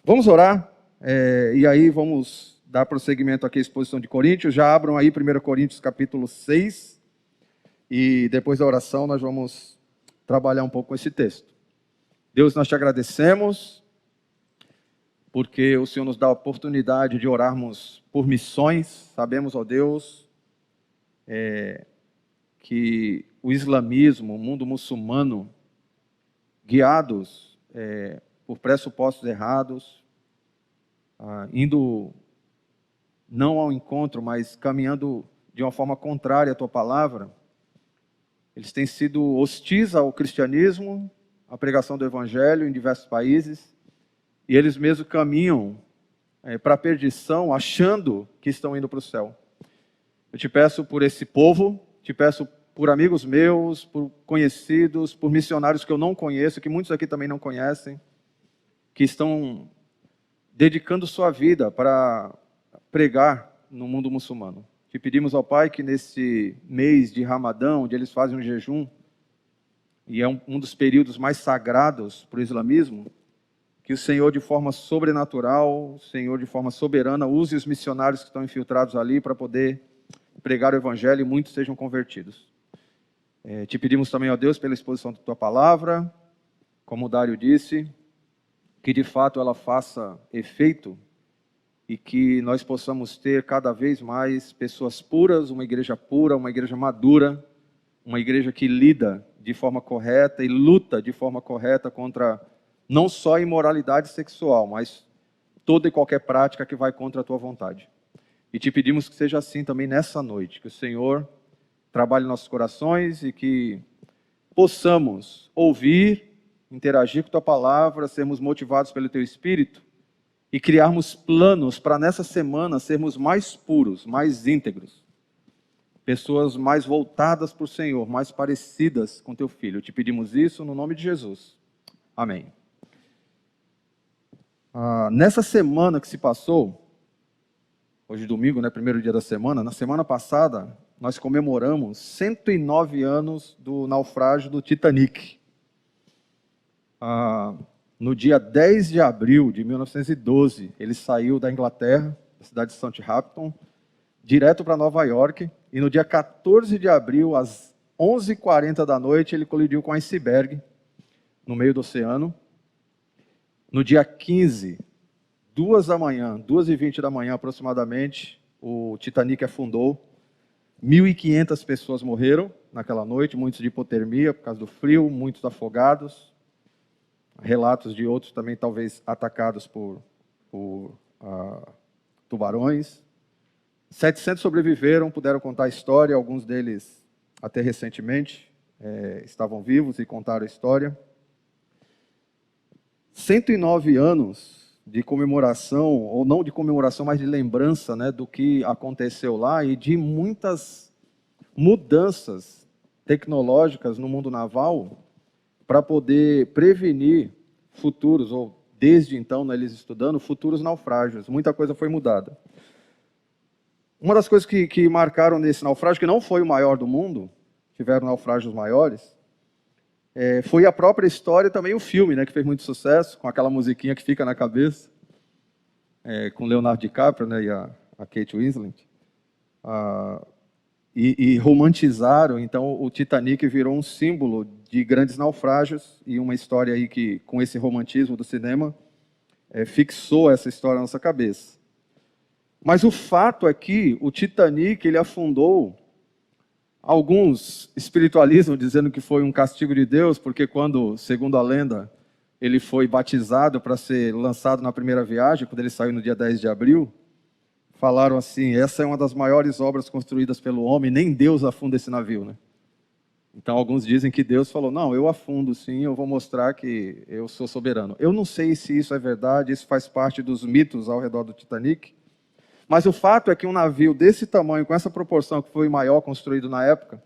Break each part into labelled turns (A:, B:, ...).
A: Vamos orar, e aí vamos dar prosseguimento aqui à exposição de Coríntios. Já abram aí 1 Coríntios capítulo 6, e depois da oração nós vamos trabalhar um pouco com esse texto. Deus, nós te agradecemos, porque o Senhor nos dá a oportunidade de orarmos por missões. Sabemos, ó Deus, que o islamismo, o mundo muçulmano, guiados por pressupostos errados, indo não ao encontro, mas caminhando de uma forma contrária à tua palavra, eles têm sido hostis ao cristianismo, à pregação do evangelho em diversos países, e eles mesmos caminham para a perdição, achando que estão indo para o céu. Eu te peço por esse povo, te peço por amigos meus, por conhecidos, por missionários que eu não conheço, que muitos aqui também não conhecem, que estão dedicando sua vida para pregar no mundo muçulmano. Te pedimos ao Pai que nesse mês de Ramadã, onde eles fazem um jejum, e é um dos períodos mais sagrados para o islamismo, que o Senhor de forma sobrenatural, o Senhor de forma soberana, use os missionários que estão infiltrados ali para poder pregar o evangelho e muitos sejam convertidos. Te pedimos também, ó Deus, pela exposição da tua palavra, como o Dário disse, que de fato ela faça efeito e que nós possamos ter cada vez mais pessoas puras, uma igreja madura, uma igreja que lida de forma correta e luta de forma correta contra não só a imoralidade sexual, mas toda e qualquer prática que vai contra a tua vontade. E te pedimos que seja assim também nessa noite, que o Senhor trabalhe em nossos corações e que possamos ouvir, interagir com tua palavra, sermos motivados pelo teu Espírito e criarmos planos para nessa semana sermos mais puros, mais íntegros, pessoas mais voltadas para o Senhor, mais parecidas com teu Filho. Te pedimos isso no nome de Jesus. Amém. Nessa semana que se passou, hoje domingo, né, primeiro dia da semana, na semana passada, nós comemoramos 109 anos do naufrágio do Titanic. No dia 10 de abril de 1912, ele saiu da Inglaterra, da cidade de Southampton, direto para Nova York, e no dia 14 de abril, às 11h40 da noite, ele colidiu com um iceberg no meio do oceano. No dia 15, 2h20 da manhã aproximadamente, o Titanic afundou. 1.500 pessoas morreram naquela noite, muitos de hipotermia por causa do frio, muitos afogados. Relatos de outros também talvez atacados por tubarões. 700 sobreviveram, puderam contar a história, alguns deles até recentemente estavam vivos e contaram a história. 109 anos de comemoração, ou não de comemoração, mas de lembrança, né, do que aconteceu lá e de muitas mudanças tecnológicas no mundo naval para poder prevenir futuros, ou desde então, né, eles estudando, futuros naufrágios. Muita coisa foi mudada. Uma das coisas que marcaram nesse naufrágio, que não foi o maior do mundo, tiveram naufrágios maiores, foi a própria história e também o filme, né, que fez muito sucesso, com aquela musiquinha que fica na cabeça, com Leonardo DiCaprio, né, e a Kate Winslet. E romantizaram, então o Titanic virou um símbolo de grandes naufrágios, e uma história aí que, com esse romantismo do cinema, fixou essa história na nossa cabeça. Mas o fato é que o Titanic, ele afundou. Alguns espiritualizam dizendo que foi um castigo de Deus, porque quando, segundo a lenda, ele foi batizado para ser lançado na primeira viagem, quando ele saiu no dia 10 de abril, falaram assim, essa é uma das maiores obras construídas pelo homem, nem Deus afunda esse navio, né? Então alguns dizem que Deus falou, não, eu afundo sim, eu vou mostrar que eu sou soberano. Eu não sei se isso é verdade, isso faz parte dos mitos ao redor do Titanic, mas o fato é que um navio desse tamanho, com essa proporção, que foi o maior construído na época,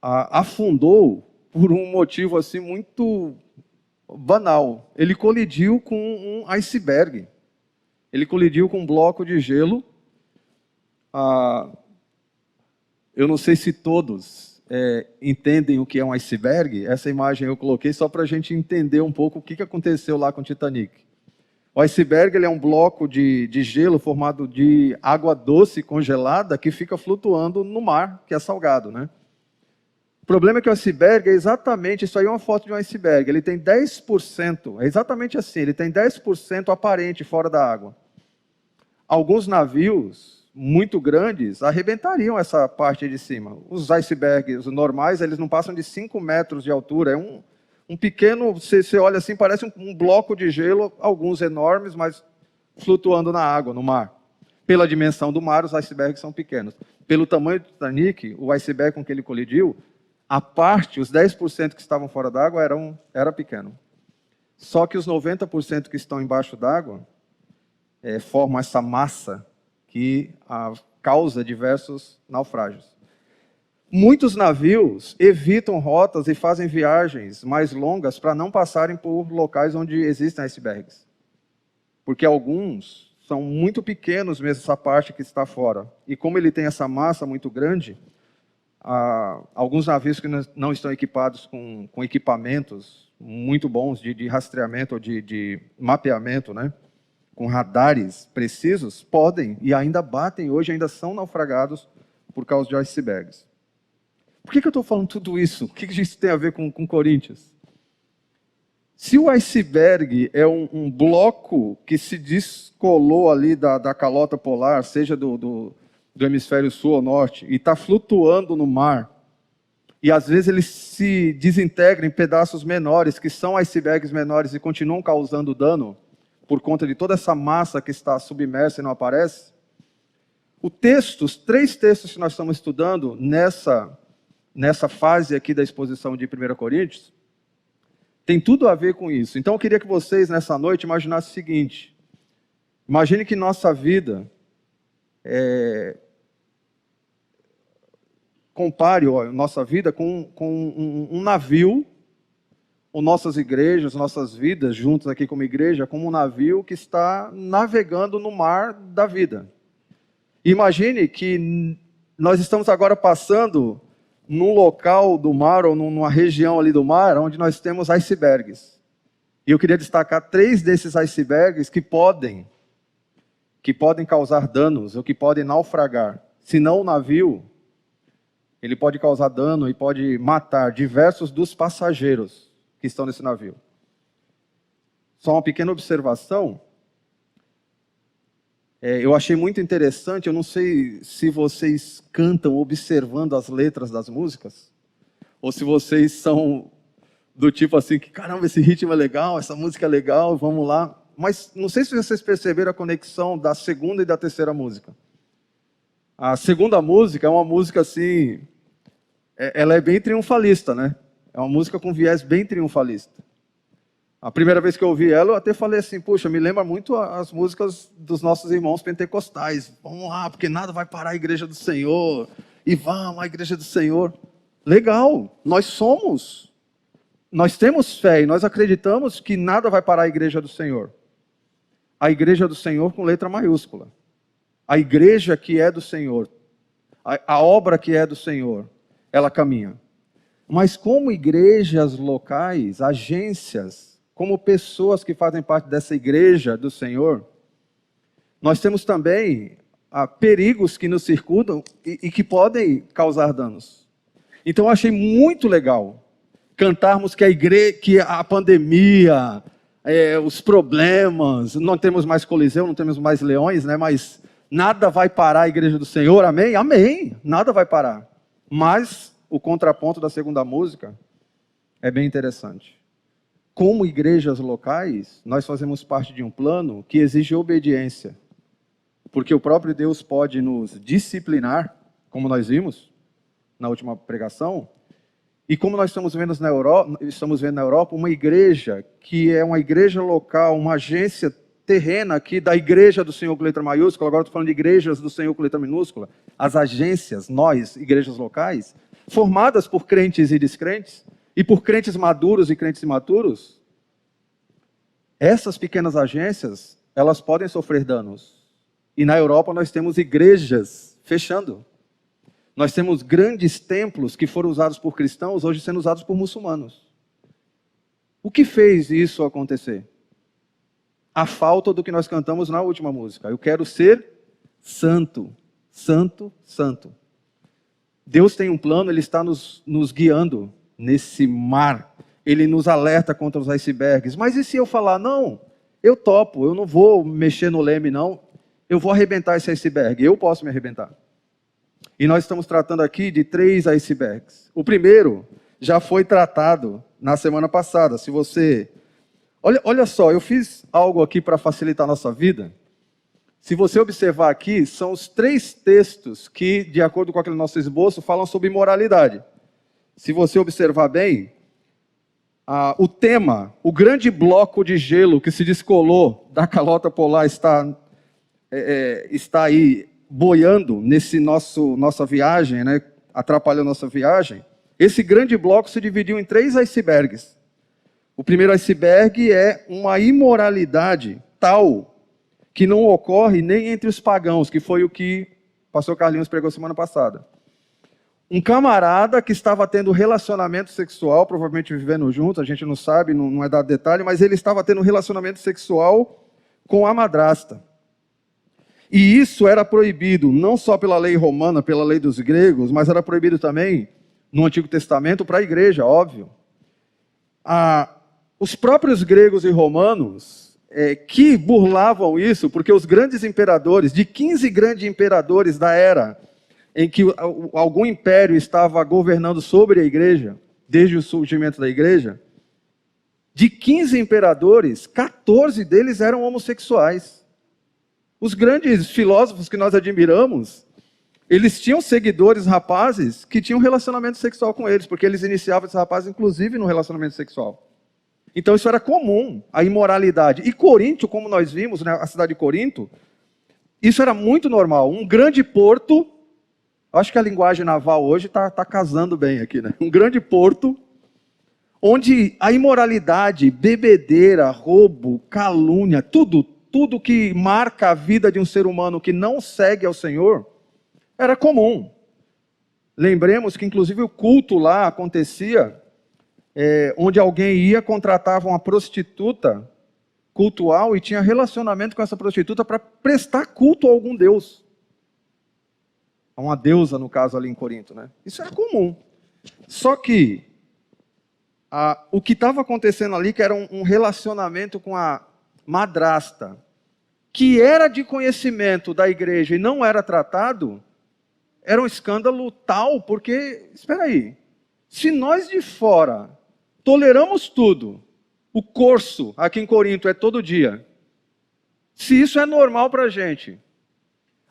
A: afundou por um motivo assim muito banal. Ele colidiu com um iceberg. Ele colidiu com um bloco de gelo. Eu não sei se todos entendem o que é um iceberg, essa imagem eu coloquei só para a gente entender um pouco o que aconteceu lá com o Titanic. O iceberg ele é um bloco de gelo formado de água doce congelada que fica flutuando no mar, que é salgado, né? O problema é que o iceberg é exatamente, isso aí é uma foto de um iceberg, ele tem 10%, é exatamente assim, ele tem 10% aparente fora da água. Alguns navios muito grandes arrebentariam essa parte de cima. Os icebergs normais, eles não passam de 5 metros de altura, é um pequeno, você olha assim, parece um bloco de gelo, alguns enormes, mas flutuando na água, no mar. Pela dimensão do mar, os icebergs são pequenos. Pelo tamanho do Titanic, o iceberg com que ele colidiu, a parte, os 10% que estavam fora d'água era pequeno. Só que os 90% que estão embaixo d'água formam essa massa que causa diversos naufrágios. Muitos navios evitam rotas e fazem viagens mais longas para não passarem por locais onde existem icebergs. Porque alguns são muito pequenos mesmo, essa parte que está fora. E como ele tem essa massa muito grande, alguns navios que não estão equipados com equipamentos muito bons de rastreamento ou de mapeamento, né? Com radares precisos, podem e ainda batem hoje, ainda são naufragados por causa de icebergs. Por que eu estou falando tudo isso? O que isso tem a ver com Coríntios? Se o iceberg é um bloco que se descolou ali da calota polar, seja do hemisfério sul ou norte, e está flutuando no mar, e às vezes ele se desintegra em pedaços menores, que são icebergs menores e continuam causando dano, por conta de toda essa massa que está submersa e não aparece, os 3 textos que nós estamos estudando nessa fase aqui da exposição de 1 Coríntios, tem tudo a ver com isso. Então eu queria que vocês, nessa noite, imaginassem o seguinte: imagine que nossa vida compare nossa vida com um navio, ou nossas igrejas, nossas vidas juntos aqui como igreja, como um navio que está navegando no mar da vida. Imagine que nós estamos agora passando num local do mar, ou numa região ali do mar, onde nós temos icebergs. E eu queria destacar 3 desses icebergs que podem causar danos, ou que podem naufragar. Se não o navio, ele pode causar dano e pode matar diversos dos passageiros que estão nesse navio. Só uma pequena observação. Eu achei muito interessante, eu não sei se vocês cantam observando as letras das músicas, ou se vocês são do tipo assim, que caramba, esse ritmo é legal, essa música é legal, vamos lá. Mas não sei se vocês perceberam a conexão da segunda e da terceira música. A segunda música é uma música assim, ela é bem triunfalista, né? É uma música com viés bem triunfalista. A primeira vez que eu ouvi ela, eu até falei assim, puxa, me lembra muito as músicas dos nossos irmãos pentecostais. Vamos lá, porque nada vai parar a igreja do Senhor. E vamos à igreja do Senhor. Legal, nós temos fé e nós acreditamos que nada vai parar a igreja do Senhor. A igreja do Senhor com letra maiúscula. A igreja que é do Senhor. A obra que é do Senhor, ela caminha. Mas como igrejas locais, agências, como pessoas que fazem parte dessa igreja do Senhor, nós temos também perigos que nos circundam e que podem causar danos. Então eu achei muito legal cantarmos que a pandemia, os problemas, não temos mais Coliseu, não temos mais leões, né? Mas nada vai parar a igreja do Senhor, amém? Amém, nada vai parar. Mas o contraponto da segunda música é bem interessante. Como igrejas locais, nós fazemos parte de um plano que exige obediência. Porque o próprio Deus pode nos disciplinar, como nós vimos na última pregação, e como nós estamos vendo na Europa, uma igreja que é uma igreja local, uma agência terrena aqui da igreja do Senhor com letra maiúscula, agora estou falando de igrejas do Senhor com letra minúscula, as agências, nós, igrejas locais, formadas por crentes e descrentes, e por crentes maduros e crentes imaturos, essas pequenas agências, elas podem sofrer danos. E na Europa nós temos igrejas fechando. Nós temos grandes templos que foram usados por cristãos, hoje sendo usados por muçulmanos. O que fez isso acontecer? A falta do que nós cantamos na última música. Eu quero ser santo, santo, santo. Deus tem um plano, Ele está nos guiando nesse mar. Ele nos alerta contra os icebergs. Mas e se eu falar, não, eu topo, eu não vou mexer no leme, não. Eu vou arrebentar esse iceberg, eu posso me arrebentar. E nós estamos tratando aqui de 3 icebergs. O primeiro já foi tratado na semana passada. Se você... Olha só, eu fiz algo aqui para facilitar a nossa vida. Se você observar aqui, são os 3 textos que, de acordo com aquele nosso esboço, falam sobre imoralidade. Se você observar bem, o tema, o grande bloco de gelo que se descolou da calota polar está aí boiando nesse nossa viagem, né, atrapalhando a nossa viagem. Esse grande bloco se dividiu em 3 icebergs. O primeiro iceberg é uma imoralidade tal que não ocorre nem entre os pagãos, que foi o que o pastor Carlinhos pregou semana passada. Um camarada que estava tendo relacionamento sexual, provavelmente vivendo junto, a gente não sabe, não é dado detalhe, mas ele estava tendo relacionamento sexual com a madrasta. E isso era proibido, não só pela lei romana, pela lei dos gregos, mas era proibido também no Antigo Testamento para a igreja, óbvio. Os próprios gregos e romanos que burlavam isso, porque os grandes imperadores, de 15 grandes imperadores da era em que algum império estava governando sobre a igreja, desde o surgimento da igreja, de 15 imperadores, 14 deles eram homossexuais. Os grandes filósofos que nós admiramos, eles tinham seguidores rapazes que tinham relacionamento sexual com eles, porque eles iniciavam esses rapazes, inclusive, no relacionamento sexual. Então isso era comum, a imoralidade. E Corinto, como nós vimos, né, a cidade de Corinto, isso era muito normal. Um grande porto, acho que a linguagem naval hoje está casando bem aqui, né? Um grande porto, onde a imoralidade, bebedeira, roubo, calúnia, tudo que marca a vida de um ser humano que não segue ao Senhor, era comum. Lembremos que inclusive o culto lá acontecia, onde alguém ia, contratava uma prostituta cultual e tinha relacionamento com essa prostituta para prestar culto a algum deus. A uma deusa, no caso ali em Corinto, né? Isso era comum. Só que o que estava acontecendo ali, que era um relacionamento com a madrasta, que era de conhecimento da igreja e não era tratado, era um escândalo tal, porque, espera aí, se nós de fora toleramos tudo, o curso aqui em Corinto é todo dia, se isso é normal para a gente,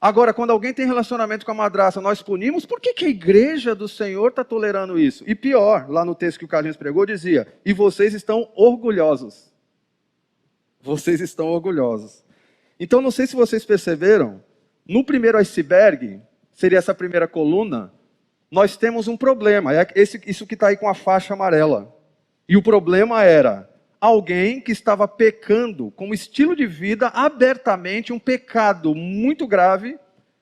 A: agora, quando alguém tem relacionamento com a madrasta, nós punimos, por que a igreja do Senhor está tolerando isso? E pior, lá no texto que o Carlinhos pregou, dizia, e vocês estão orgulhosos. Vocês estão orgulhosos. Então, não sei se vocês perceberam, no primeiro iceberg, seria essa primeira coluna, nós temos um problema, isso que está aí com a faixa amarela. E o problema era alguém que estava pecando como estilo de vida abertamente, um pecado muito grave,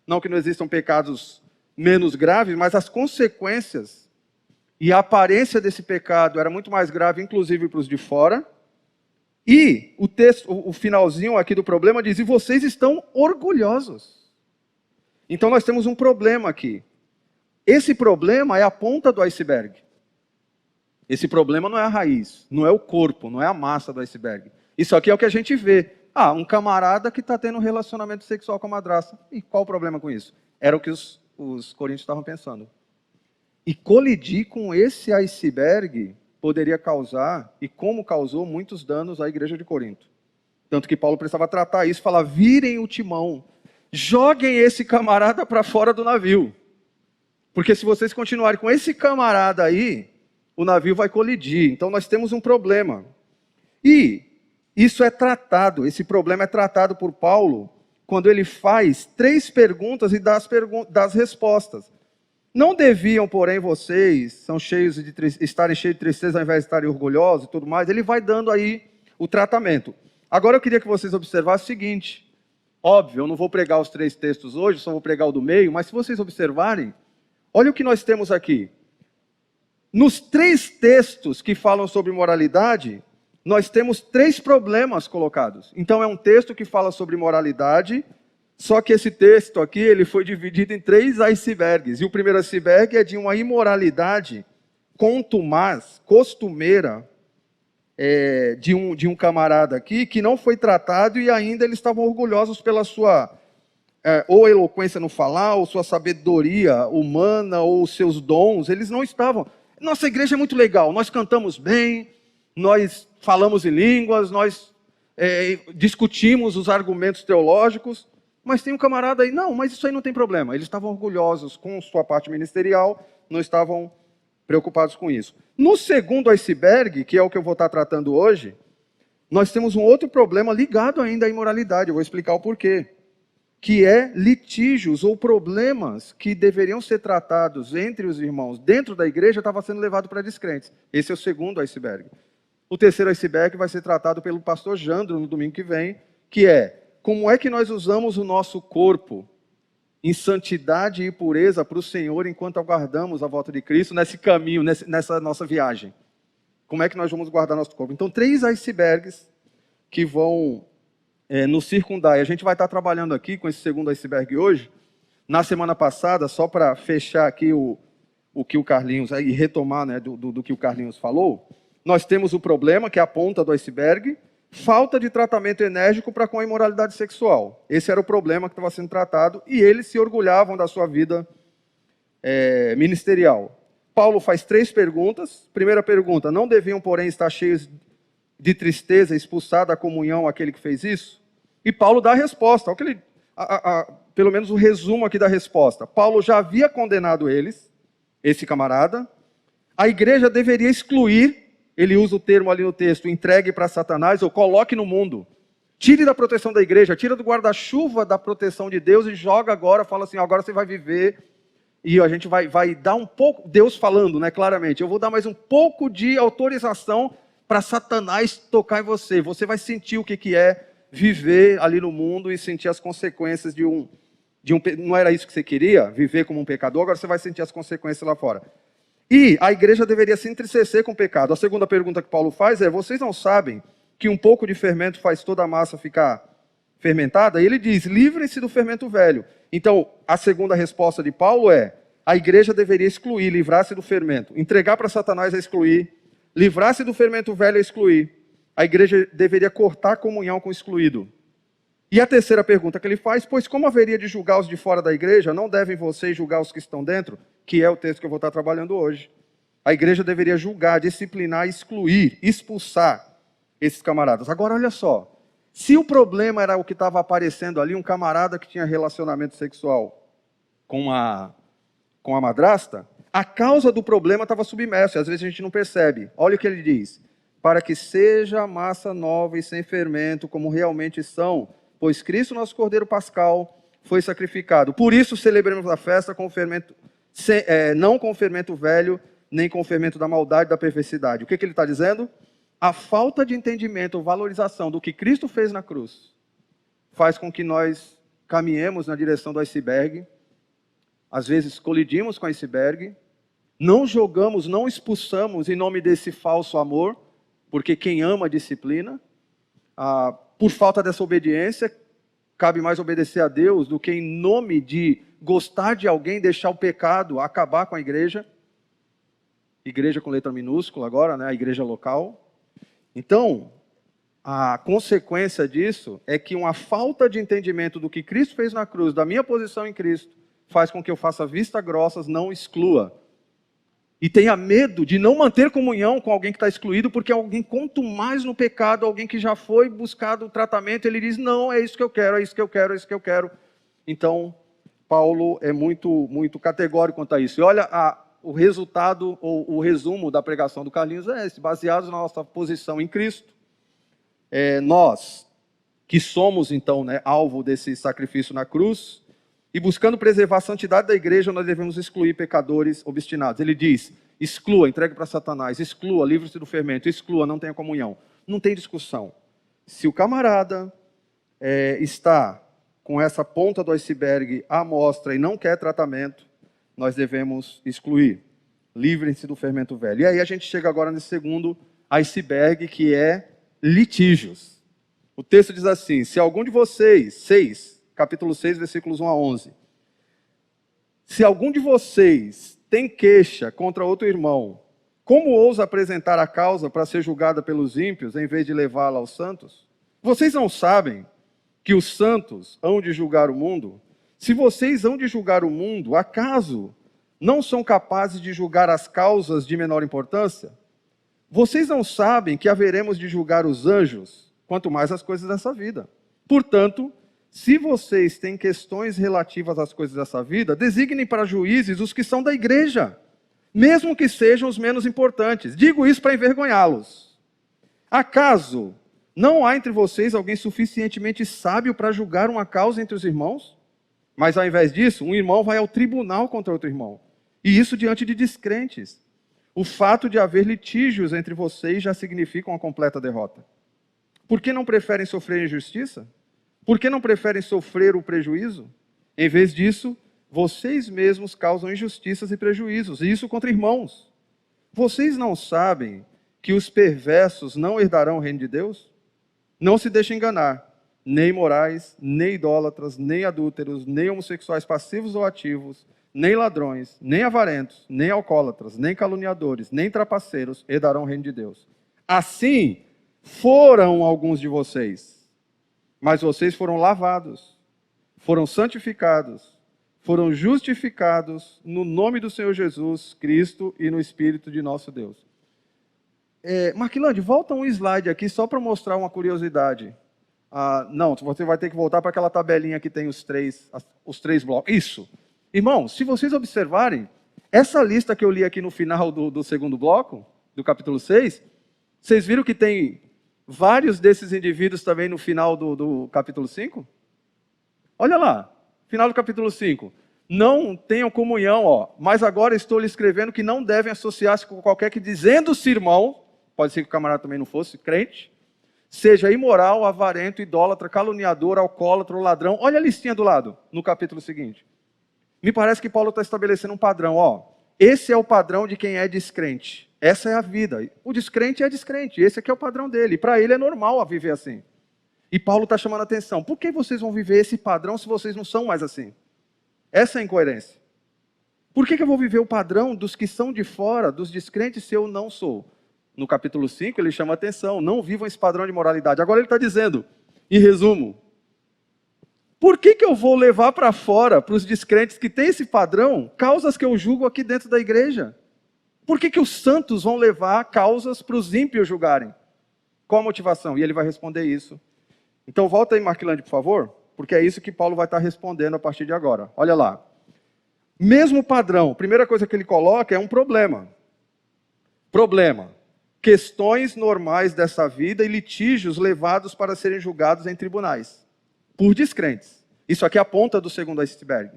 A: não que não existam pecados menos graves, mas as consequências e a aparência desse pecado era muito mais grave, inclusive para os de fora. E o texto, o finalzinho aqui do problema diz, e vocês estão orgulhosos. Então nós temos um problema aqui. Esse problema é a ponta do iceberg. Esse problema não é a raiz, não é o corpo, não é a massa do iceberg. Isso aqui é o que a gente vê. Um camarada que está tendo um relacionamento sexual com a madrasta. E qual o problema com isso? Era o que os coríntios estavam pensando. E colidir com esse iceberg poderia causar, e como causou, muitos danos à igreja de Corinto. Tanto que Paulo precisava tratar isso, falar, virem o timão, joguem esse camarada para fora do navio. Porque se vocês continuarem com esse camarada aí, o navio vai colidir. Então nós temos um problema. E isso é tratado, esse problema é tratado por Paulo, quando ele faz 3 perguntas e dá as respostas. Não deviam, porém, vocês, estarem cheios de tristeza ao invés de estarem orgulhosos e tudo mais. Ele vai dando aí o tratamento. Agora eu queria que vocês observassem o seguinte. Óbvio, eu não vou pregar os 3 textos hoje, só vou pregar o do meio, mas se vocês observarem, Olha o que nós temos aqui. Nos 3 textos que falam sobre moralidade, nós temos 3 problemas colocados. Então é um texto que fala sobre moralidade, só que esse texto aqui ele foi dividido em 3 icebergs. E o primeiro iceberg é de uma imoralidade contumaz, costumeira, de um camarada aqui, que não foi tratado e ainda eles estavam orgulhosos pela sua ou eloquência no falar, ou sua sabedoria humana, ou seus dons. Eles não estavam... Nossa igreja é muito legal, nós cantamos bem, nós falamos em línguas, nós discutimos os argumentos teológicos, mas tem um camarada aí, não, mas isso aí não tem problema. Eles estavam orgulhosos com sua parte ministerial, não estavam preocupados com isso. No segundo iceberg, que é o que eu vou estar tratando hoje, nós temos um outro problema ligado ainda à imoralidade, eu vou explicar o porquê. Que é litígios ou problemas que deveriam ser tratados entre os irmãos dentro da igreja, estava sendo levado para descrentes. Esse é o segundo iceberg. O terceiro iceberg vai ser tratado pelo pastor Jandro no domingo que vem, que é como é que nós usamos o nosso corpo em santidade e pureza para o Senhor enquanto aguardamos a volta de Cristo nesse caminho, nessa nossa viagem. Como é que nós vamos guardar nosso corpo? Então, 3 icebergs que vão nos circundar. E a gente vai estar trabalhando aqui com esse segundo iceberg hoje. Na semana passada, só para fechar aqui o que o Carlinhos, e retomar, né, do que o Carlinhos falou, nós temos o problema, que é a ponta do iceberg, falta de tratamento enérgico para com a imoralidade sexual. Esse era o problema que estava sendo tratado, e eles se orgulhavam da sua vida ministerial. Paulo faz 3 perguntas. Primeira pergunta: não deviam, porém, estar cheios de tristeza, expulsar da comunhão aquele que fez isso? E Paulo dá a resposta. Pelo menos o resumo aqui da resposta. Paulo já havia condenado eles, esse camarada. A igreja deveria excluir, ele usa o termo ali no texto, entregue para Satanás, ou coloque no mundo. Tire da proteção da igreja, tira do guarda-chuva da proteção de Deus e joga agora, fala assim, agora você vai viver. E a gente vai dar um pouco, Deus falando, né, claramente, eu vou dar mais um pouco de autorização para Satanás tocar em você. Você vai sentir o que é viver ali no mundo e sentir as consequências de um... Não era isso que você queria? Viver como um pecador? Agora você vai sentir as consequências lá fora. E a igreja deveria se entristecer com o pecado. A segunda pergunta que Paulo faz é: vocês não sabem que um pouco de fermento faz toda a massa ficar fermentada? E ele diz: livrem-se do fermento velho. Então, a segunda resposta de Paulo é: a igreja deveria excluir, livrar-se do fermento. Entregar para Satanás é excluir. Livrar-se do fermento velho é excluir. A igreja deveria cortar a comunhão com o excluído. E a terceira pergunta que ele faz: pois como haveria de julgar os de fora da igreja, não devem vocês julgar os que estão dentro? Que é o texto que eu vou estar trabalhando hoje. A igreja deveria julgar, disciplinar, excluir, expulsar esses camaradas. Agora, olha só. Se o problema era o que estava aparecendo ali, um camarada que tinha relacionamento sexual com a madrasta, a causa do problema estava submersa, e às vezes a gente não percebe. Olha o que ele diz: para que seja a massa nova e sem fermento, como realmente são, pois Cristo, nosso Cordeiro Pascal, foi sacrificado. Por isso celebremos a festa com o fermento, não com o fermento velho, nem com o fermento da maldade e da perversidade. O que ele está dizendo? A falta de entendimento ou valorização do que Cristo fez na cruz faz com que nós caminhemos na direção do iceberg. Às vezes colidimos com o iceberg, não jogamos, não expulsamos em nome desse falso amor, porque quem ama disciplina. Por falta dessa obediência, cabe mais obedecer a Deus do que em nome de gostar de alguém, deixar o pecado, acabar com a igreja. Igreja com letra minúscula agora, né? A igreja local. Então, a consequência disso é que uma falta de entendimento do que Cristo fez na cruz, da minha posição em Cristo, faz com que eu faça vista grossas, não exclua. E tenha medo de não manter comunhão com alguém que está excluído, porque alguém, quanto mais no pecado, alguém que já foi buscado o tratamento, ele diz: não, é isso que eu quero, é isso que eu quero, é isso que eu quero. Então, Paulo é muito, muito categórico quanto a isso. E olha, o resultado, ou o resumo da pregação do Carlinhos é esse: baseados na nossa posição em Cristo, nós, que somos, então, né, alvo desse sacrifício na cruz, e buscando preservar a santidade da igreja, nós devemos excluir pecadores obstinados. Ele diz: exclua, entregue para Satanás, exclua, livre-se do fermento, exclua, não tenha comunhão. Não tem discussão. Se o camarada está com essa ponta do iceberg à mostra e não quer tratamento, nós devemos excluir. Livrem-se do fermento velho. E aí a gente chega agora nesse segundo iceberg, que é litígios. O texto diz assim: se algum de vocês, capítulo 6, versículos 1 a 11. Se algum de vocês tem queixa contra outro irmão, como ousa apresentar a causa para ser julgada pelos ímpios, em vez de levá-la aos santos? Vocês não sabem que os santos hão de julgar o mundo? Se vocês hão de julgar o mundo, acaso não são capazes de julgar as causas de menor importância? Vocês não sabem que haveremos de julgar os anjos, quanto mais as coisas dessa vida. Portanto, se vocês têm questões relativas às coisas dessa vida, designem para juízes os que são da igreja, mesmo que sejam os menos importantes. Digo isso para envergonhá-los. Acaso não há entre vocês alguém suficientemente sábio para julgar uma causa entre os irmãos? Mas ao invés disso, um irmão vai ao tribunal contra outro irmão, e isso diante de descrentes. O fato de haver litígios entre vocês já significa uma completa derrota. Por que não preferem sofrer injustiça? Por que não preferem sofrer o prejuízo? Em vez disso, vocês mesmos causam injustiças e prejuízos, e isso contra irmãos. Vocês não sabem que os perversos não herdarão o reino de Deus? Não se deixem enganar. Nem imorais, nem idólatras, nem adúlteros, nem homossexuais passivos ou ativos, nem ladrões, nem avarentos, nem alcoólatras, nem caluniadores, nem trapaceiros herdarão o reino de Deus. Assim foram alguns de vocês, mas vocês foram lavados, foram santificados, foram justificados no nome do Senhor Jesus Cristo e no Espírito de nosso Deus. Marquilande, volta um slide aqui só para mostrar uma curiosidade. Não, você vai ter que voltar para aquela tabelinha que tem os três blocos. Isso. Irmãos, se vocês observarem, essa lista que eu li aqui no final do segundo bloco, do capítulo 6, vocês viram que tem vários desses indivíduos também no final do capítulo 5? Olha lá, final do capítulo 5. Não tenham comunhão, mas agora estou lhe escrevendo que não devem associar-se com qualquer que dizendo-se irmão, pode ser que o camarada também não fosse crente, seja imoral, avarento, idólatra, caluniador, alcoólatra ou ladrão. Olha a listinha do lado, no capítulo seguinte. Me parece que Paulo está estabelecendo um padrão. Esse é o padrão de quem é descrente. Essa é a vida. O descrente é descrente. Esse aqui é o padrão dele. Para ele é normal viver assim. E Paulo está chamando a atenção. Por que vocês vão viver esse padrão se vocês não são mais assim? Essa é a incoerência. Por que eu vou viver o padrão dos que são de fora, dos descrentes, se eu não sou? No capítulo 5, ele chama a atenção. Não vivam esse padrão de moralidade. Agora ele está dizendo, em resumo, por que eu vou levar para fora, para os descrentes que têm esse padrão, causas que eu julgo aqui dentro da igreja? Por que os santos vão levar causas para os ímpios julgarem? Qual a motivação? E ele vai responder isso. Então volta aí, Marquilande, por favor, porque é isso que Paulo vai estar respondendo a partir de agora. Olha lá. Mesmo padrão, primeira coisa que ele coloca é um problema. Problema. Questões normais dessa vida e litígios levados para serem julgados em tribunais. Por descrentes. Isso aqui é a ponta do segundo iceberg.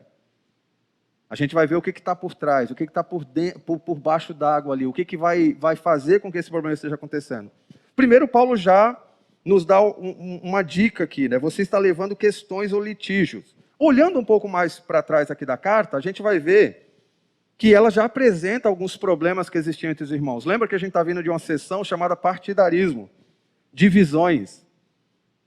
A: A gente vai ver o que está por trás, o que está por baixo d'água ali, o que vai fazer com que esse problema esteja acontecendo. Primeiro, Paulo já nos dá uma dica aqui, né? Você está levando questões ou litígios. Olhando um pouco mais para trás aqui da carta, a gente vai ver que ela já apresenta alguns problemas que existiam entre os irmãos. Lembra que a gente está vindo de uma sessão chamada partidarismo, divisões.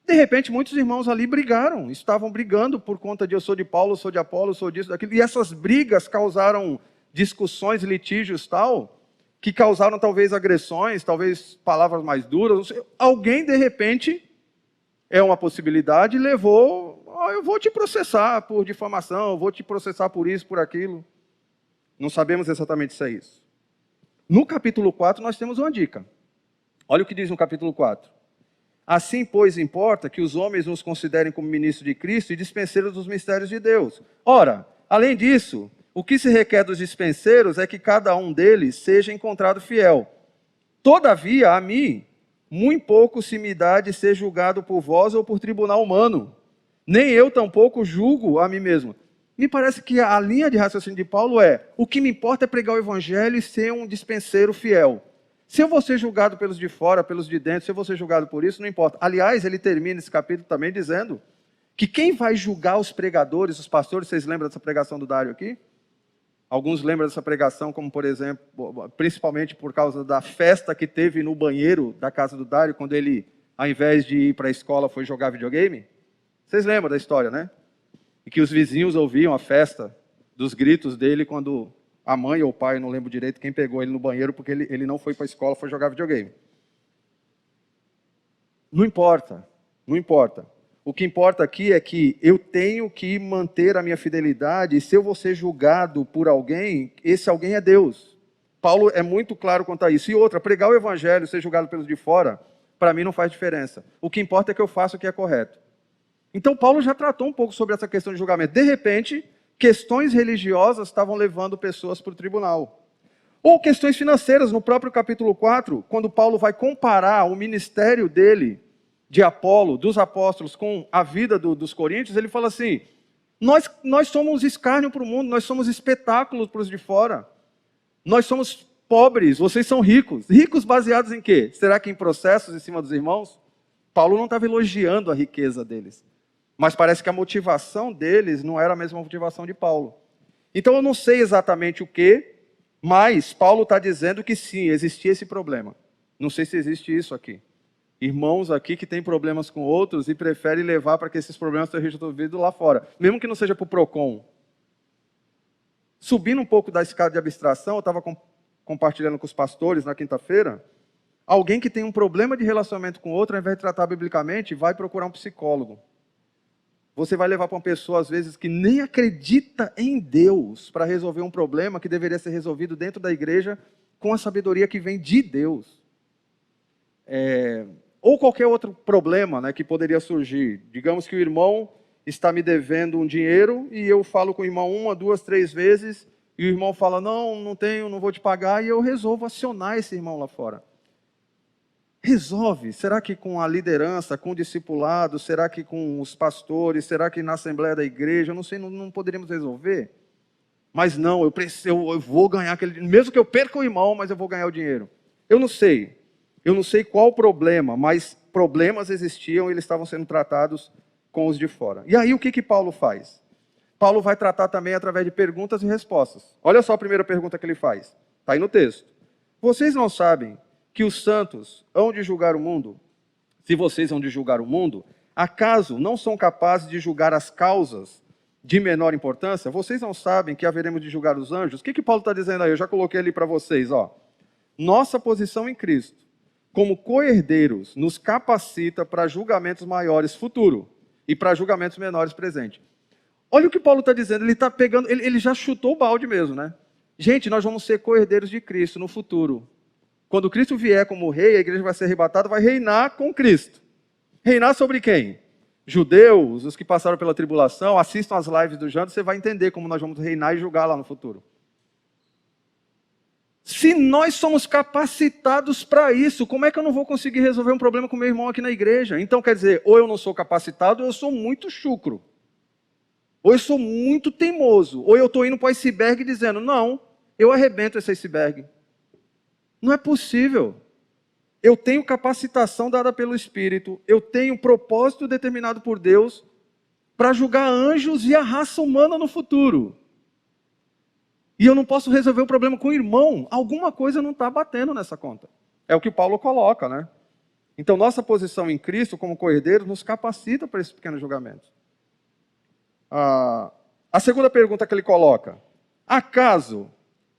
A: De repente, muitos irmãos ali brigaram, estavam brigando por conta de eu sou de Paulo, eu sou de Apolo, eu sou disso, daquilo. E essas brigas causaram discussões, litígios tal, que causaram talvez agressões, talvez palavras mais duras. Não sei. Alguém, de repente, é uma possibilidade, levou, eu vou te processar por difamação, eu vou te processar por isso, por aquilo. Não sabemos exatamente se é isso. No capítulo 4, nós temos uma dica. Olha o que diz no capítulo 4. Assim, pois, importa que os homens nos considerem como ministros de Cristo e dispenseiros dos mistérios de Deus. Ora, além disso, o que se requer dos dispenseiros é que cada um deles seja encontrado fiel. Todavia, a mim, muito pouco se me dá de ser julgado por vós ou por tribunal humano. Nem eu tampouco julgo a mim mesmo. Me parece que a linha de raciocínio de Paulo é: o que me importa é pregar o evangelho e ser um dispenseiro fiel. Se eu vou ser julgado pelos de fora, pelos de dentro, se eu vou ser julgado por isso, não importa. Aliás, ele termina esse capítulo também dizendo que quem vai julgar os pregadores, os pastores, vocês lembram dessa pregação do Dário aqui? Alguns lembram dessa pregação, como por exemplo, principalmente por causa da festa que teve no banheiro da casa do Dário, quando ele, ao invés de ir para a escola, foi jogar videogame. Vocês lembram da história, né? E que os vizinhos ouviam a festa dos gritos dele quando a mãe ou o pai, não lembro direito, quem pegou ele no banheiro, porque ele não foi para a escola, foi jogar videogame. Não importa, não importa. O que importa aqui é que eu tenho que manter a minha fidelidade, e se eu vou ser julgado por alguém, esse alguém é Deus. Paulo é muito claro quanto a isso. E outra, pregar o evangelho, ser julgado pelos de fora, para mim não faz diferença. O que importa é que eu faça o que é correto. Então Paulo já tratou um pouco sobre essa questão de julgamento. De repente, questões religiosas estavam levando pessoas para o tribunal. Ou questões financeiras, no próprio capítulo 4, quando Paulo vai comparar o ministério dele, de Apolo, dos apóstolos, com a vida dos coríntios, ele fala assim, nós somos escárnio para o mundo, nós somos espetáculos para os de fora. Nós somos pobres, vocês são ricos. Ricos baseados em quê? Será que em processos em cima dos irmãos? Paulo não estava elogiando a riqueza deles. Mas parece que a motivação deles não era a mesma motivação de Paulo. Então eu não sei exatamente o que, mas Paulo está dizendo que sim, existia esse problema. Não sei se existe isso aqui. Irmãos aqui que têm problemas com outros e preferem levar para que esses problemas sejam resolvidos lá fora. Mesmo que não seja para o PROCON. Subindo um pouco da escada de abstração, eu estava compartilhando com os pastores na quinta-feira, alguém que tem um problema de relacionamento com outro, ao invés de tratar biblicamente, vai procurar um psicólogo. Você vai levar para uma pessoa, às vezes, que nem acredita em Deus para resolver um problema que deveria ser resolvido dentro da igreja com a sabedoria que vem de Deus. Ou qualquer outro problema, né, que poderia surgir. Digamos que o irmão está me devendo um dinheiro e eu falo com o irmão 1, 2, 3 vezes e o irmão fala, não tenho, não vou te pagar, e eu resolvo acionar esse irmão lá fora. Resolve. Será que com a liderança, com o discipulado, será que com os pastores, será que na assembleia da igreja, eu não sei, não poderíamos resolver? Mas não, eu vou ganhar aquele dinheiro, mesmo que eu perca o irmão, mas eu vou ganhar o dinheiro. Eu não sei qual o problema, mas problemas existiam e eles estavam sendo tratados com os de fora. E aí o que Paulo faz? Paulo vai tratar também através de perguntas e respostas. Olha só a primeira pergunta que ele faz. Está aí no texto. Vocês não sabem que os santos hão de julgar o mundo? Se vocês hão de julgar o mundo, acaso não são capazes de julgar as causas de menor importância? Vocês não sabem que haveremos de julgar os anjos? O que Paulo está dizendo aí? Eu já coloquei ali para vocês. Nossa posição em Cristo, como co-herdeiros, nos capacita para julgamentos maiores futuro e para julgamentos menores presente. Olha o que Paulo está dizendo, ele está pegando, ele já chutou o balde mesmo, né? Gente, nós vamos ser co-herdeiros de Cristo no futuro. Quando Cristo vier como rei, a igreja vai ser arrebatada, vai reinar com Cristo. Reinar sobre quem? Judeus, os que passaram pela tribulação, assistam as lives do Janto, você vai entender como nós vamos reinar e julgar lá no futuro. Se nós somos capacitados para isso, como é que eu não vou conseguir resolver um problema com meu irmão aqui na igreja? Então, quer dizer, ou eu não sou capacitado, ou eu sou muito chucro. Ou eu sou muito teimoso. Ou eu estou indo para o iceberg dizendo, não, eu arrebento esse iceberg. Não é possível. Eu tenho capacitação dada pelo Espírito, eu tenho propósito determinado por Deus para julgar anjos e a raça humana no futuro. E eu não posso resolver o problema com o irmão. Alguma coisa não está batendo nessa conta. É o que Paulo coloca, né? Então, nossa posição em Cristo, como co-herdeiros, nos capacita para esse pequeno julgamento. A segunda pergunta que ele coloca. Acaso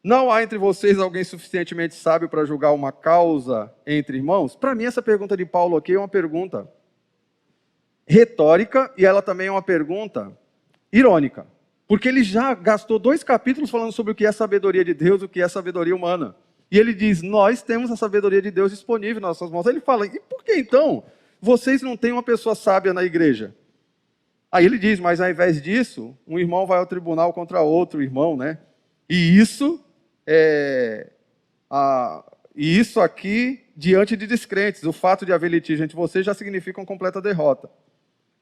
A: não há entre vocês alguém suficientemente sábio para julgar uma causa entre irmãos? Para mim, essa pergunta de Paulo aqui é uma pergunta retórica e ela também é uma pergunta irônica. Porque ele já gastou 2 capítulos falando sobre o que é sabedoria de Deus e o que é sabedoria humana. E ele diz, nós temos a sabedoria de Deus disponível nas nossas mãos. Aí ele fala, e por que então vocês não têm uma pessoa sábia na igreja? Aí ele diz, mas ao invés disso, um irmão vai ao tribunal contra outro irmão, né? E isso aqui, diante de descrentes, o fato de haver litígio entre vocês já significa uma completa derrota.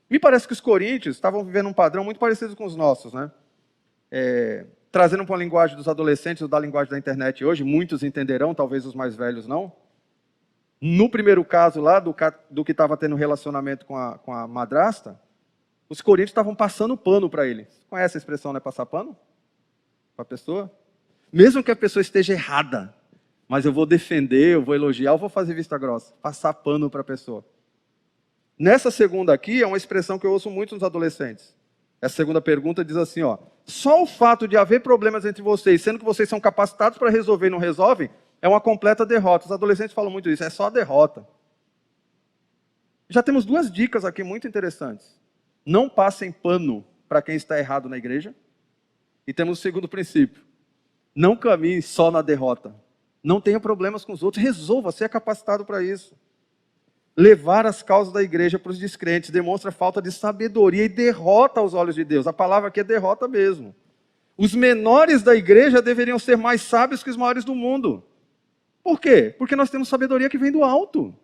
A: Me parece que os coríntios estavam vivendo um padrão muito parecido com os nossos, né? Trazendo para a linguagem dos adolescentes ou da linguagem da internet hoje, muitos entenderão, talvez os mais velhos não. No primeiro caso lá, do que estava tendo relacionamento com a madrasta, os coríntios estavam passando pano para ele. Conhece a expressão, né? Passar pano? Para a pessoa? Mesmo que a pessoa esteja errada, mas eu vou defender, eu vou elogiar, eu vou fazer vista grossa, passar pano para a pessoa. Nessa segunda aqui, é uma expressão que eu ouço muito nos adolescentes. Essa segunda pergunta diz assim, ó, só o fato de haver problemas entre vocês, sendo que vocês são capacitados para resolver e não resolvem, é uma completa derrota. Os adolescentes falam muito isso, é só a derrota. Já temos duas dicas aqui muito interessantes. Não passem pano para quem está errado na igreja. E temos o segundo princípio. Não caminhe só na derrota. Não tenha problemas com os outros, resolva, você é capacitado para isso. Levar as causas da igreja para os descrentes demonstra falta de sabedoria e derrota aos olhos de Deus. A palavra aqui é derrota mesmo. Os menores da igreja deveriam ser mais sábios que os maiores do mundo. Por quê? Porque nós temos sabedoria que vem do alto.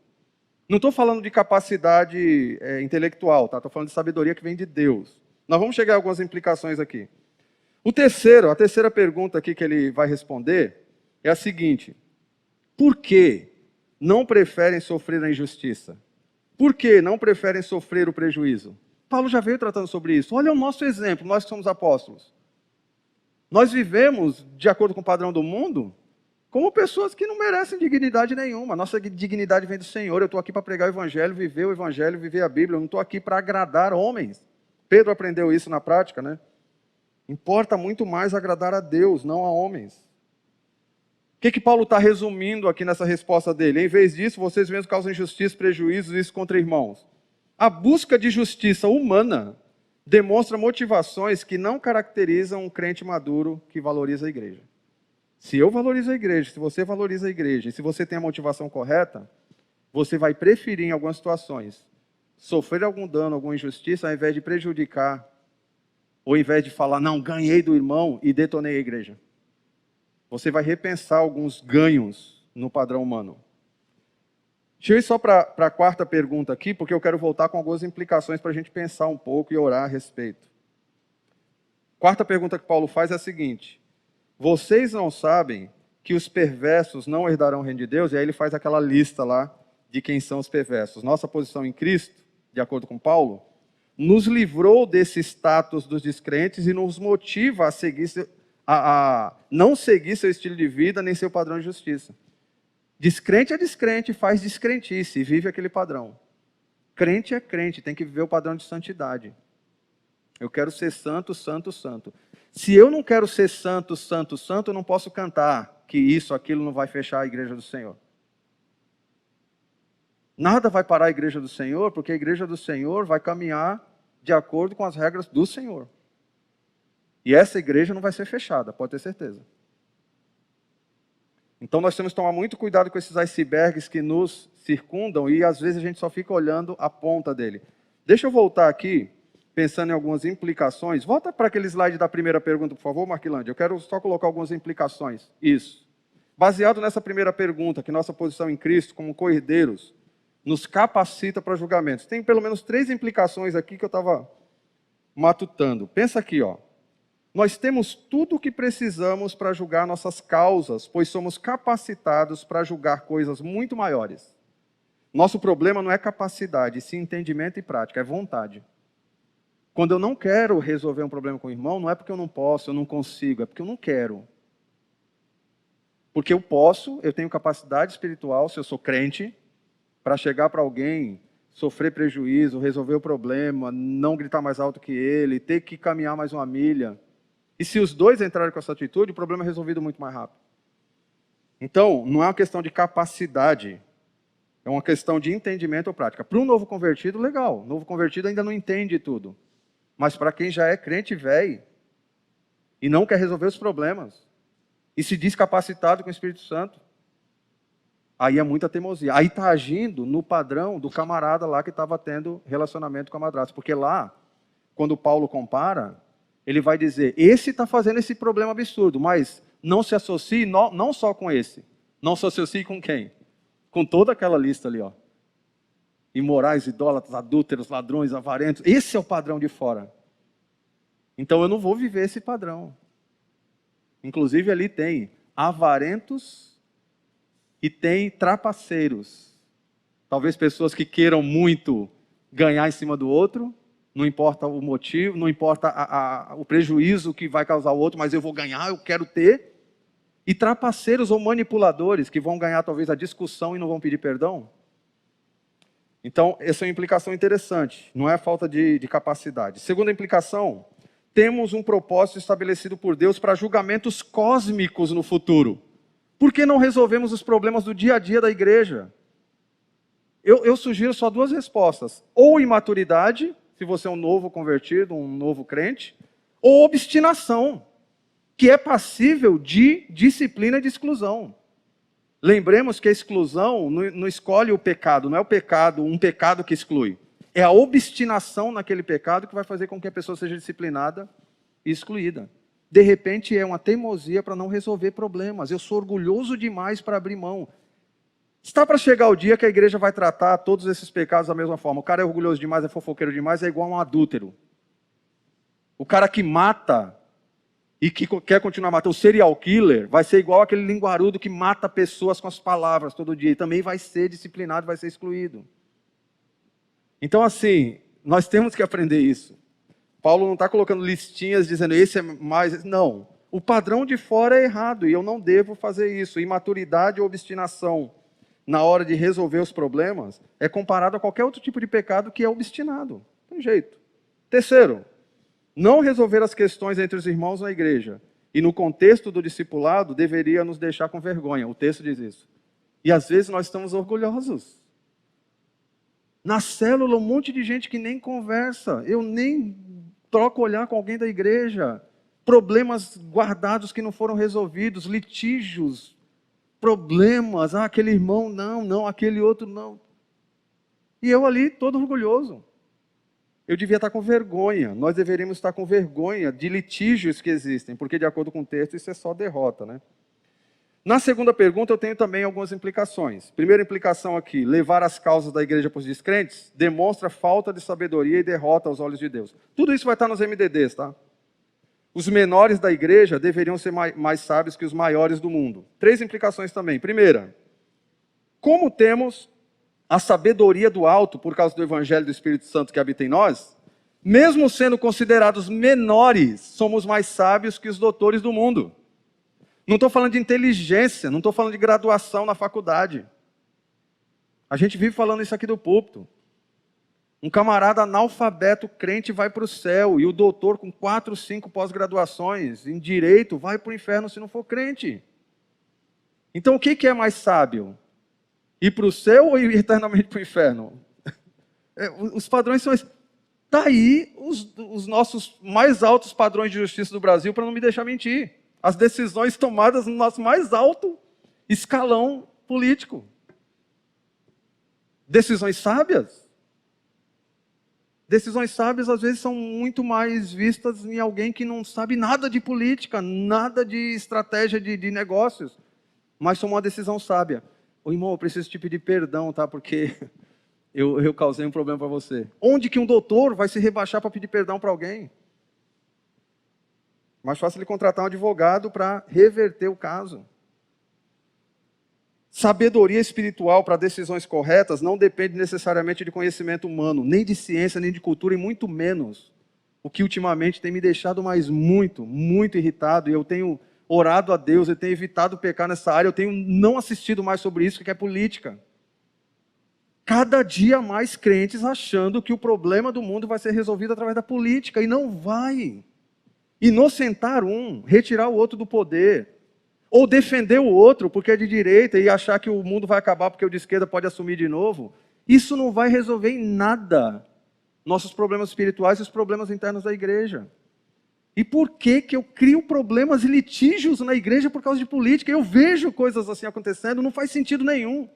A: Não estou falando de capacidade intelectual, tá? Estou falando de sabedoria que vem de Deus. Nós vamos chegar a algumas implicações aqui. A terceira pergunta aqui que ele vai responder é a seguinte: por que não preferem sofrer a injustiça? Por que não preferem sofrer o prejuízo? Paulo já veio tratando sobre isso. Olha o nosso exemplo, nós que somos apóstolos. Nós vivemos, de acordo com o padrão do mundo, como pessoas que não merecem dignidade nenhuma. Nossa dignidade vem do Senhor. Eu estou aqui para pregar o Evangelho, viver a Bíblia. Eu não estou aqui para agradar homens. Pedro aprendeu isso na prática, né? Importa muito mais agradar a Deus, não a homens. O que Paulo está resumindo aqui nessa resposta dele? Em vez disso, vocês mesmos causam injustiça, prejuízos, isso contra irmãos. A busca de justiça humana demonstra motivações que não caracterizam um crente maduro que valoriza a igreja. Se eu valorizo a igreja, se você valoriza a igreja, e se você tem a motivação correta, você vai preferir em algumas situações sofrer algum dano, alguma injustiça, ao invés de prejudicar, ou ao invés de falar, não, ganhei do irmão e detonei a igreja. Você vai repensar alguns ganhos no padrão humano. Deixa eu ir só para a quarta pergunta aqui, porque eu quero voltar com algumas implicações para a gente pensar um pouco e orar a respeito. Quarta pergunta que Paulo faz é a seguinte: vocês não sabem que os perversos não herdarão o reino de Deus? E aí ele faz aquela lista lá de quem são os perversos. Nossa posição em Cristo, de acordo com Paulo, nos livrou desse status dos descrentes e nos motiva a seguir a não seguir seu estilo de vida nem seu padrão de justiça. Descrente é descrente, faz descrentice e vive aquele padrão. Crente é crente, tem que viver o padrão de santidade. Eu quero ser santo, santo, santo. Se eu não quero ser santo, santo, santo, eu não posso cantar que isso, aquilo não vai fechar a igreja do Senhor. Nada vai parar a igreja do Senhor, porque a igreja do Senhor vai caminhar de acordo com as regras do Senhor. E essa igreja não vai ser fechada, pode ter certeza. Então nós temos que tomar muito cuidado com esses icebergs que nos circundam e às vezes a gente só fica olhando a ponta dele. Deixa eu voltar aqui, pensando em algumas implicações. Volta para aquele slide da primeira pergunta, por favor, Marquilândia. Eu quero só colocar algumas implicações. Isso. Baseado nessa primeira pergunta, que nossa posição em Cristo, como co-herdeiros, nos capacita para julgamentos. Tem pelo menos 3 implicações aqui que eu estava matutando. Pensa aqui, ó. Nós temos tudo o que precisamos para julgar nossas causas, pois somos capacitados para julgar coisas muito maiores. Nosso problema não é capacidade, sim entendimento e prática, é vontade. Quando eu não quero resolver um problema com o irmão, não é porque eu não posso, eu não consigo, é porque eu não quero. Porque eu posso, eu tenho capacidade espiritual, se eu sou crente, para chegar para alguém, sofrer prejuízo, resolver o problema, não gritar mais alto que ele, ter que caminhar mais uma milha. E se os dois entrarem com essa atitude, o problema é resolvido muito mais rápido. Então, não é uma questão de capacidade, é uma questão de entendimento ou prática. Para um novo convertido, legal. O novo convertido ainda não entende tudo. Mas para quem já é crente velho e não quer resolver os problemas, e se diz capacitado com o Espírito Santo, aí é muita teimosia. Aí está agindo no padrão do camarada lá que estava tendo relacionamento com a madrasta. Porque lá, quando Paulo compara, ele vai dizer, esse está fazendo esse problema absurdo, mas não se associe não só com esse. Não se associe com quem? Com toda aquela lista ali, ó. Imorais, idólatras, adúlteros, ladrões, avarentos. Esse é o padrão de fora. Então eu não vou viver esse padrão. Inclusive ali tem avarentos e tem trapaceiros. Talvez pessoas que queiram muito ganhar em cima do outro, não importa o motivo, não importa o prejuízo que vai causar o outro, mas eu vou ganhar, eu quero ter. E trapaceiros ou manipuladores que vão ganhar talvez a discussão e não vão pedir perdão? Então, essa é uma implicação interessante, não é a falta de capacidade. Segunda implicação, temos um propósito estabelecido por Deus para julgamentos cósmicos no futuro. Por que não resolvemos os problemas do dia a dia da igreja? Eu sugiro só duas respostas. Ou imaturidade, se você é um novo convertido, um novo crente, ou obstinação, que é passível de disciplina e de exclusão. Lembremos que a exclusão não escolhe o pecado, não é o pecado, um pecado que exclui. É a obstinação naquele pecado que vai fazer com que a pessoa seja disciplinada e excluída. De repente é uma teimosia para não resolver problemas. Eu sou orgulhoso demais para abrir mão. Está para chegar o dia que a igreja vai tratar todos esses pecados da mesma forma. O cara é orgulhoso demais, é fofoqueiro demais, é igual a um adúltero. O cara que mata e que quer continuar matando, o serial killer, vai ser igual aquele linguarudo que mata pessoas com as palavras todo dia. E também vai ser disciplinado, vai ser excluído. Então, assim, nós temos que aprender isso. Paulo não está colocando listinhas dizendo, esse é mais... Não. O padrão de fora é errado e eu não devo fazer isso. Imaturidade ou obstinação na hora de resolver os problemas é comparado a qualquer outro tipo de pecado que é obstinado. Tem jeito. Terceiro, não resolver as questões entre os irmãos na igreja e no contexto do discipulado deveria nos deixar com vergonha. O texto diz isso. E às vezes nós estamos orgulhosos. Na célula, um monte de gente que nem conversa. Eu nem troco olhar com alguém da igreja. Problemas guardados que não foram resolvidos, litígios, problemas. Ah, aquele irmão não, aquele outro não. E eu ali todo orgulhoso. Eu devia estar com vergonha. Nós deveríamos estar com vergonha de litígios que existem, porque de acordo com o texto isso é só derrota, né? Na segunda pergunta eu tenho também algumas implicações. Primeira implicação aqui, levar as causas da igreja para os descrentes demonstra falta de sabedoria e derrota aos olhos de Deus. Tudo isso vai estar nos MDDs, tá? Os menores da igreja deveriam ser mais sábios que os maiores do mundo. 3 implicações também. Primeira, como temos a sabedoria do alto por causa do evangelho do Espírito Santo que habita em nós, mesmo sendo considerados menores, somos mais sábios que os doutores do mundo. Não estou falando de inteligência, não estou falando de graduação na faculdade. A gente vive falando isso aqui do púlpito. Um camarada analfabeto crente vai para o céu, e o doutor com 4, 5 pós-graduações em direito vai para o inferno se não for crente. Então o que é mais sábio? Ir para o céu ou ir eternamente para o inferno? Os padrões são esses. Está aí os nossos mais altos padrões de justiça do Brasil, para não me deixar mentir. As decisões tomadas no nosso mais alto escalão político. Decisões sábias? Decisões sábias, às vezes, são muito mais vistas em alguém que não sabe nada de política, nada de estratégia de negócios, mas tomou uma decisão sábia. Ô, irmão, eu preciso te pedir perdão, tá? Porque eu causei um problema para você. Onde que um doutor vai se rebaixar para pedir perdão para alguém? Mais fácil ele contratar um advogado para reverter o caso. Sabedoria espiritual para decisões corretas não depende necessariamente de conhecimento humano, nem de ciência, nem de cultura, e muito menos. O que ultimamente tem me deixado mais muito irritado, e eu tenho orado a Deus, eu tenho evitado pecar nessa área, eu tenho não assistido mais sobre isso, que é política. Cada dia mais crentes achando que o problema do mundo vai ser resolvido através da política, e não vai. Inocentar um, retirar o outro do poder, ou defender o outro porque é de direita e achar que o mundo vai acabar porque o de esquerda pode assumir de novo, isso não vai resolver em nada nossos problemas espirituais e os problemas internos da igreja. E por que eu crio problemas e litígios na igreja por causa de política? Eu vejo coisas assim acontecendo, não faz sentido nenhum.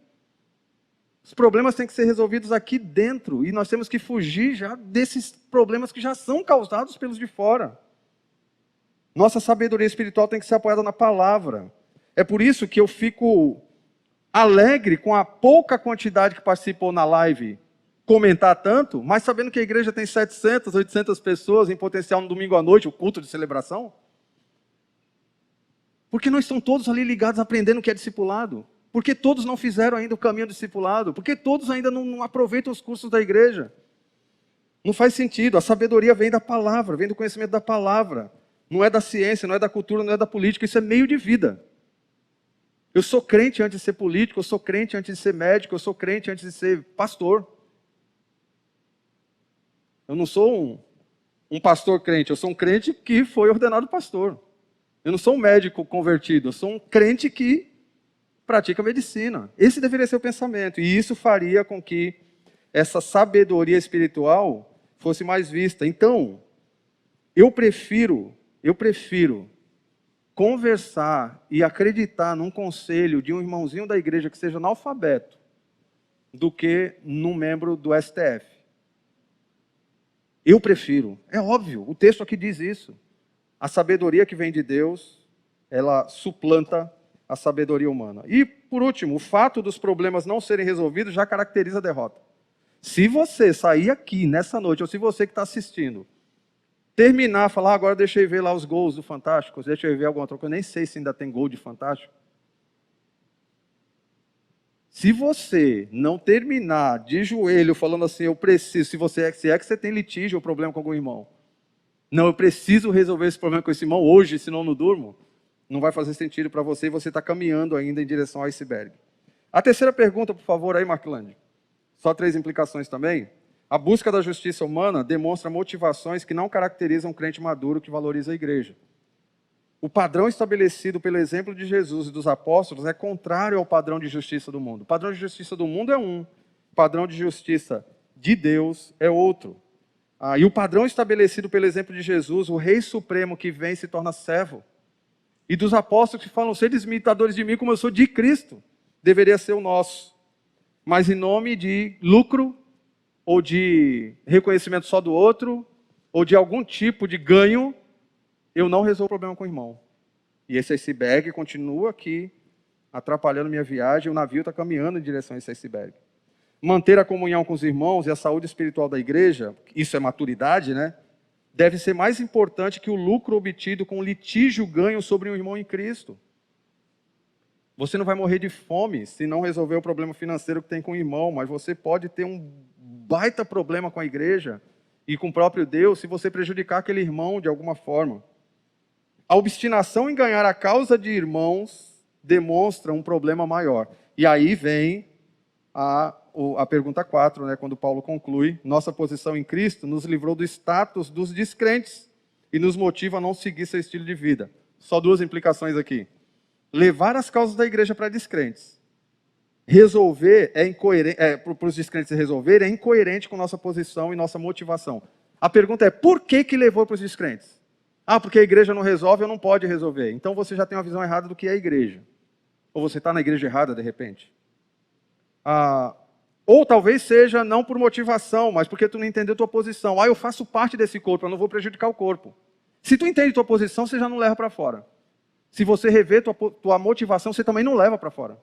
A: Os problemas têm que ser resolvidos aqui dentro, e nós temos que fugir já desses problemas que já são causados pelos de fora. Nossa sabedoria espiritual tem que ser apoiada na palavra. É por isso que eu fico alegre com a pouca quantidade que participou na live comentar tanto, mas sabendo que a igreja tem 700, 800 pessoas em potencial no domingo à noite, o culto de celebração. Porque não estão todos ali ligados aprendendo o que é discipulado? Porque todos não fizeram ainda o caminho do discipulado? Porque todos ainda não aproveitam os cursos da igreja? Não faz sentido. A sabedoria vem da palavra, vem do conhecimento da palavra. Não é da ciência, não é da cultura, não é da política, isso é meio de vida. Eu sou crente antes de ser político, eu sou crente antes de ser médico, eu sou crente antes de ser pastor. Eu não sou um pastor crente, eu sou um crente que foi ordenado pastor. Eu não sou um médico convertido, eu sou um crente que pratica medicina. Esse deveria ser o pensamento. E isso faria com que essa sabedoria espiritual fosse mais vista. Então, eu prefiro conversar e acreditar num conselho de um irmãozinho da igreja que seja analfabeto do que num membro do STF. Eu prefiro. É óbvio, o texto aqui diz isso. A sabedoria que vem de Deus, ela suplanta a sabedoria humana. E, por último, o fato dos problemas não serem resolvidos já caracteriza a derrota. Se você sair aqui nessa noite, ou se você que está assistindo, terminar, falar, agora deixa eu ver lá os gols do Fantástico, deixa eu ver alguma outra coisa, eu nem sei se ainda tem gol de Fantástico. Se você não terminar de joelho falando assim, eu preciso, se é que você tem litígio ou problema com algum irmão, não, eu preciso resolver esse problema com esse irmão hoje, senão eu não durmo, não vai fazer sentido para você e você está caminhando ainda em direção ao iceberg. A terceira pergunta, por favor, aí, Marquilândia. Só 3 implicações também. A busca da justiça humana demonstra motivações que não caracterizam um crente maduro que valoriza a igreja. O padrão estabelecido pelo exemplo de Jesus e dos apóstolos é contrário ao padrão de justiça do mundo. O padrão de justiça do mundo é um, o padrão de justiça de Deus é outro. E o padrão estabelecido pelo exemplo de Jesus, o Rei Supremo que vem e se torna servo, e dos apóstolos que falam, sede imitadores de mim como eu sou de Cristo, deveria ser o nosso. Mas em nome de lucro, ou de reconhecimento só do outro, ou de algum tipo de ganho, eu não resolvo o problema com o irmão. E esse iceberg continua aqui, atrapalhando minha viagem, o navio está caminhando em direção a esse iceberg. Manter a comunhão com os irmãos e a saúde espiritual da igreja, isso é maturidade, né? Deve ser mais importante que o lucro obtido com o litígio ganho sobre um irmão em Cristo. Você não vai morrer de fome se não resolver o problema financeiro que tem com o irmão, mas você pode ter um baita problema com a igreja e com o próprio Deus se você prejudicar aquele irmão de alguma forma. A obstinação em ganhar a causa de irmãos demonstra um problema maior. E aí vem a pergunta 4, né, quando Paulo conclui, nossa posição em Cristo nos livrou do status dos descrentes e nos motiva a não seguir seu estilo de vida. Só 2 implicações aqui. Levar as causas da igreja para descrentes. Resolver é incoerente, para os descrentes resolver é incoerente com nossa posição e nossa motivação. A pergunta é, por que levou para os descrentes? Porque a igreja não resolve ou não pode resolver. Então você já tem uma visão errada do que é a igreja. Ou você está na igreja errada, de repente. Ou talvez seja não por motivação, mas porque tu não entendeu tua posição. Eu faço parte desse corpo, eu não vou prejudicar o corpo. Se tu entende tua posição, você já não leva para fora. Se você rever tua motivação, você também não leva para fora.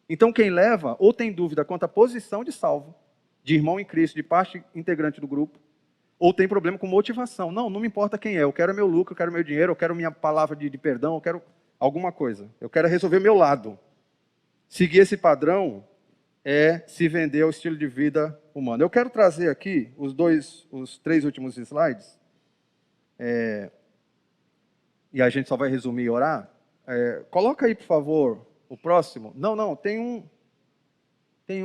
A: Então quem leva, ou tem dúvida quanto à posição de salvo, de irmão em Cristo, de parte integrante do grupo, ou tem problema com motivação. Não me importa quem é, eu quero meu lucro, eu quero meu dinheiro, eu quero minha palavra de perdão, eu quero alguma coisa. Eu quero resolver meu lado. Seguir esse padrão é se vender ao estilo de vida humano. Eu quero trazer aqui os 3 últimos slides, e a gente só vai resumir e orar. Coloca aí, por favor, o próximo. Não, tem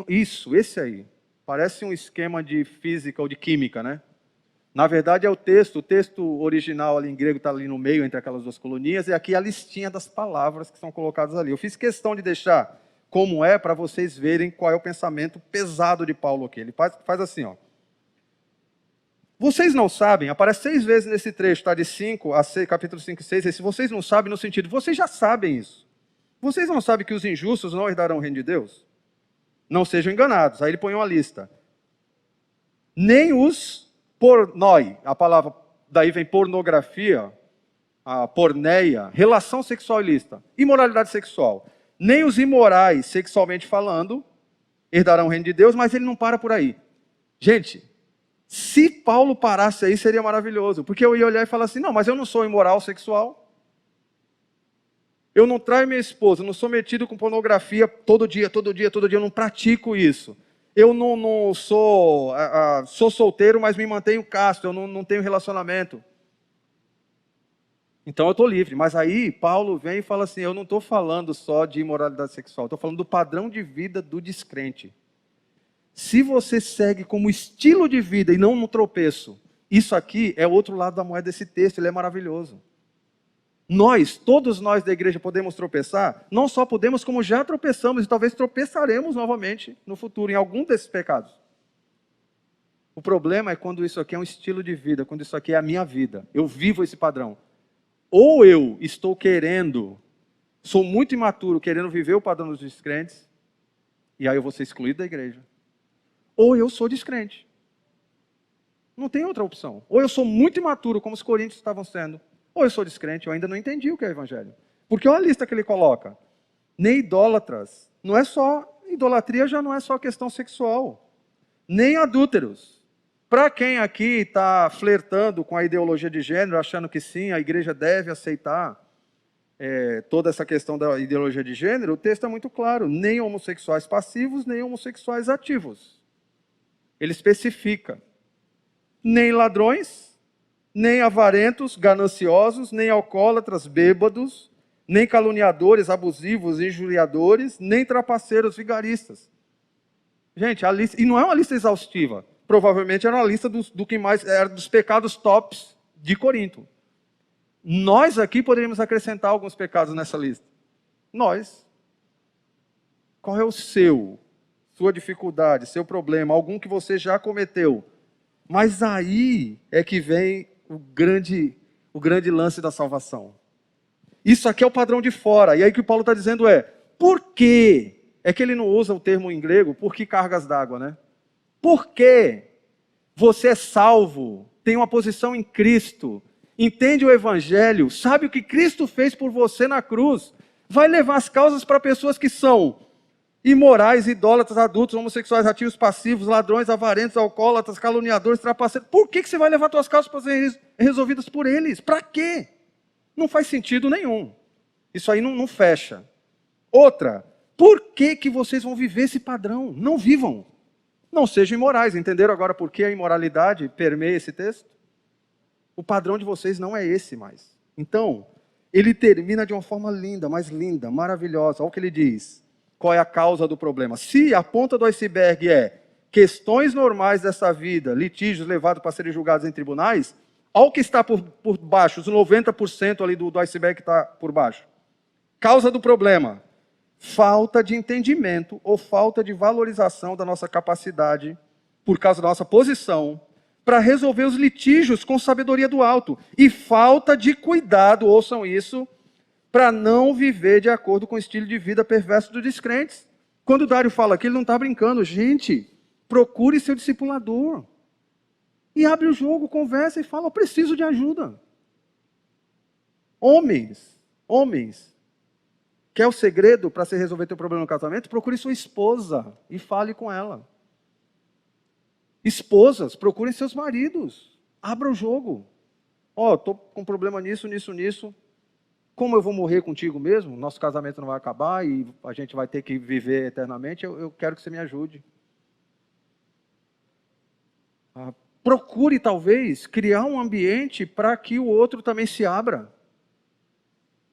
A: isso, esse aí. Parece um esquema de física ou de química, né? Na verdade é o texto original ali em grego está ali no meio, entre aquelas 2 coluninhas, e aqui a listinha das palavras que são colocadas ali. Eu fiz questão de deixar como é, para vocês verem qual é o pensamento pesado de Paulo aqui. Ele faz assim, ó. Vocês não sabem, aparece 6 vezes nesse trecho, tá? De 5 a 6, capítulo 5 e 6, se vocês não sabem, no sentido, vocês já sabem isso. Vocês não sabem que os injustos não herdarão o reino de Deus? Não sejam enganados. Aí ele põe uma lista. Nem os pornoi, a palavra, daí vem pornografia, a porneia, relação sexual ilícita, imoralidade sexual. Nem os imorais, sexualmente falando, herdarão o reino de Deus, mas ele não para por aí. Gente, se Paulo parasse aí, seria maravilhoso, porque eu ia olhar e falar assim, não, mas eu não sou imoral sexual, eu não traio minha esposa, eu não sou metido com pornografia todo dia, eu não pratico isso. Eu não sou, sou solteiro, mas me mantenho casto, eu não tenho relacionamento. Então eu estou livre. Mas aí Paulo vem e fala assim, eu não estou falando só de imoralidade sexual, estou falando do padrão de vida do descrente. Se você segue como estilo de vida e não no tropeço, isso aqui é o outro lado da moeda desse texto, ele é maravilhoso. Todos nós da igreja podemos tropeçar, não só podemos, como já tropeçamos e talvez tropeçaremos novamente no futuro em algum desses pecados. O problema é quando isso aqui é um estilo de vida, quando isso aqui é a minha vida. Eu vivo esse padrão. Ou eu estou sou muito imaturo, querendo viver o padrão dos descrentes, e aí eu vou ser excluído da igreja. Ou eu sou descrente. Não tem outra opção. Ou eu sou muito imaturo, como os coríntios estavam sendo, ou eu sou descrente, eu ainda não entendi o que é o evangelho. Porque olha a lista que ele coloca. Nem idólatras. Não é só, idolatria já não é só questão sexual. Nem adúlteros. Para quem aqui está flertando com a ideologia de gênero, achando que sim, a igreja deve aceitar toda essa questão da ideologia de gênero, o texto é muito claro. Nem homossexuais passivos, nem homossexuais ativos. Ele especifica. Nem ladrões, nem avarentos, gananciosos, nem alcoólatras, bêbados, nem caluniadores, abusivos, injuriadores, nem trapaceiros, vigaristas. Gente, a lista, e não é uma lista exaustiva. Provavelmente era uma lista do que mais era dos pecados tops de Corinto. Nós aqui poderíamos acrescentar alguns pecados nessa lista. Nós. Qual é o sua dificuldade, seu problema, algum que você já cometeu? Mas aí é que vem o grande lance da salvação. Isso aqui é o padrão de fora. E aí o que Paulo está dizendo por quê? É que ele não usa o termo em grego, por que cargas d'água, né? Por quê? Você é salvo, tem uma posição em Cristo, entende o Evangelho, sabe o que Cristo fez por você na cruz, vai levar as causas para pessoas que são imorais, idólatras, adultos, homossexuais, ativos, passivos, ladrões, avarentos, alcoólatras, caluniadores, trapaceiros. Por que você vai levar suas causas para serem resolvidas por eles? Para quê? Não faz sentido nenhum. Isso aí não fecha. Outra, por que vocês vão viver esse padrão? Não vivam. Não sejam imorais. Entenderam agora por que a imoralidade permeia esse texto? O padrão de vocês não é esse mais. Então, ele termina de uma forma linda, mais linda, maravilhosa. Olha o que ele diz. Qual é a causa do problema? Se a ponta do iceberg é questões normais dessa vida, litígios levados para serem julgados em tribunais, olha o que está por baixo, os 90% ali do iceberg que está por baixo. Causa do problema: falta de entendimento ou falta de valorização da nossa capacidade, por causa da nossa posição, para resolver os litígios com sabedoria do alto. E falta de cuidado, ouçam isso, para não viver de acordo com o estilo de vida perverso dos descrentes. Quando o Dário fala aqui, ele não está brincando. Gente, procure seu discipulador. E abre o jogo, conversa e fala, eu preciso de ajuda. Homens, quer o segredo para você resolver teu problema no casamento? Procure sua esposa e fale com ela. Esposas, procurem seus maridos. Abra o jogo. Estou com problema nisso. Como eu vou morrer contigo mesmo, nosso casamento não vai acabar e a gente vai ter que viver eternamente, eu quero que você me ajude. Procure, talvez, criar um ambiente para que o outro também se abra.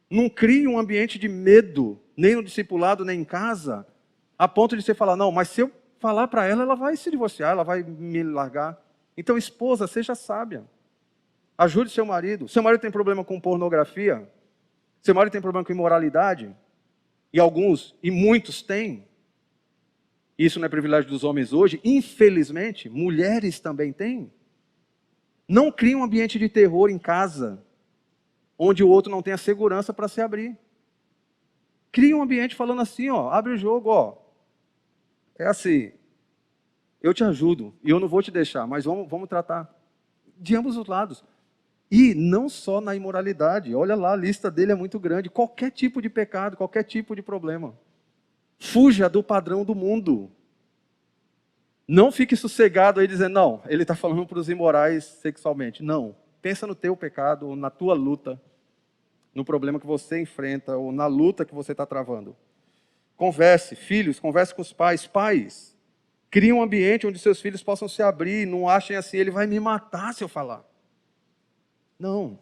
A: Não crie um ambiente de medo, nem no discipulado, nem em casa, a ponto de você falar, não, mas se eu falar para ela, ela vai se divorciar, ela vai me largar. Então, esposa, seja sábia. Ajude seu marido. Seu marido tem problema com pornografia? Seu marido tem problema com imoralidade? E muitos têm. Isso não é privilégio dos homens hoje. Infelizmente, mulheres também têm. Não crie um ambiente de terror em casa, onde o outro não tenha segurança para se abrir. Crie um ambiente falando assim, abre o jogo, é assim, eu te ajudo, e eu não vou te deixar, mas vamos tratar de ambos os lados. E não só na imoralidade, olha lá, a lista dele é muito grande, qualquer tipo de pecado, qualquer tipo de problema. Fuja do padrão do mundo. Não fique sossegado aí dizendo, não, ele está falando para os imorais sexualmente. Não, pensa no teu pecado, na tua luta, no problema que você enfrenta, ou na luta que você está travando. Converse, filhos, converse com os pais. Pais, crie um ambiente onde seus filhos possam se abrir, não achem assim, ele vai me matar se eu falar. Não.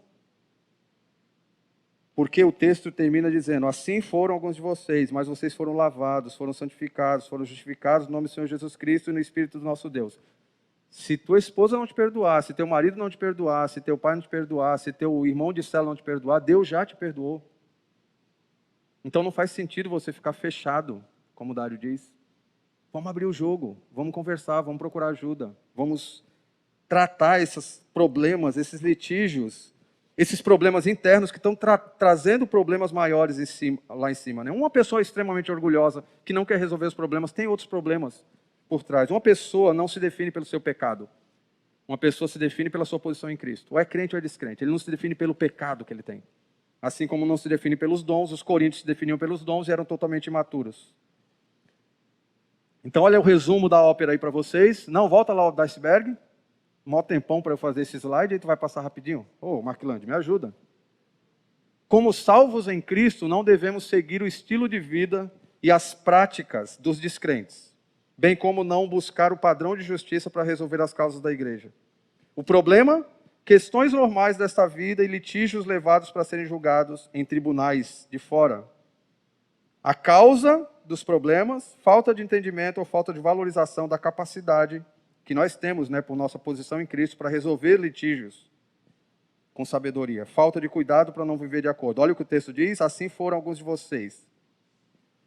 A: Porque o texto termina dizendo, assim foram alguns de vocês, mas vocês foram lavados, foram santificados, foram justificados no nome do Senhor Jesus Cristo e no Espírito do nosso Deus. Se tua esposa não te perdoar, se teu marido não te perdoar, se teu pai não te perdoar, se teu irmão de célula não te perdoar, Deus já te perdoou. Então não faz sentido você ficar fechado, como o Dário diz. Vamos abrir o jogo, vamos conversar, vamos procurar ajuda, vamos tratar esses problemas, esses litígios, esses problemas internos que estão trazendo problemas maiores lá em cima. Né? Uma pessoa extremamente orgulhosa, que não quer resolver os problemas, tem outros problemas por trás. Uma pessoa não se define pelo seu pecado. Uma pessoa se define pela sua posição em Cristo. Ou é crente ou é descrente. Ele não se define pelo pecado que ele tem. Assim como não se define pelos dons, os coríntios se definiam pelos dons e eram totalmente imaturos. Então, olha o resumo da ópera aí para vocês. Não, volta lá do iceberg. Mó tempão para eu fazer esse slide, aí tu vai passar rapidinho. Ô, Marquilande, me ajuda. Como salvos em Cristo, não devemos seguir o estilo de vida e as práticas dos descrentes, bem como não buscar o padrão de justiça para resolver as causas da igreja. O problema? Questões normais desta vida e litígios levados para serem julgados em tribunais de fora. A causa dos problemas, falta de entendimento ou falta de valorização da capacidade que nós temos, né, por nossa posição em Cristo, para resolver litígios com sabedoria. Falta de cuidado para não viver de acordo. Olha o que o texto diz, assim foram alguns de vocês.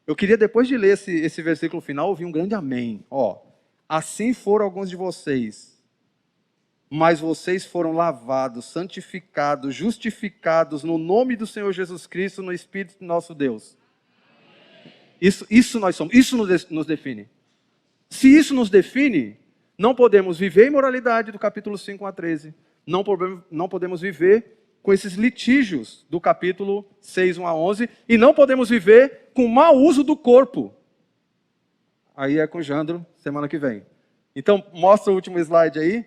A: Eu queria, depois de ler esse versículo final, ouvir um grande amém. Ó, assim foram alguns de vocês, mas vocês foram lavados, santificados, justificados no nome do Senhor Jesus Cristo, no Espírito do nosso Deus. Isso nós somos, isso nos define. Se isso nos define, não podemos viver a imoralidade do capítulo 5 a 13. Não podemos viver com esses litígios do capítulo 6, 1 a 11. E não podemos viver com mau uso do corpo. Aí é com o Jandro, semana que vem. Então, mostra o último slide aí.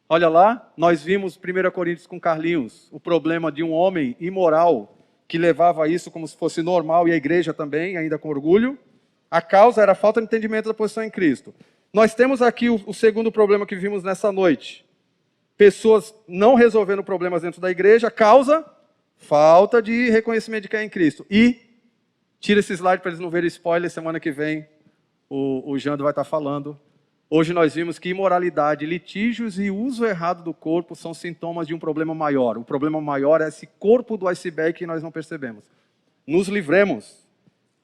A: Olha lá, nós vimos 1 Coríntios com Carlinhos, o problema de um homem imoral que levava isso como se fosse normal, e a igreja também, ainda com orgulho. A causa era a falta de entendimento da posição em Cristo. Nós temos aqui o segundo problema que vimos nessa noite. Pessoas não resolvendo problemas dentro da igreja, causa falta de reconhecimento de quem é em Cristo. E, tira esse slide para eles não verem spoiler, semana que vem o Jandro vai estar falando. Hoje nós vimos que imoralidade, litígios e uso errado do corpo são sintomas de um problema maior. O problema maior é esse corpo do iceberg que nós não percebemos. Nos livremos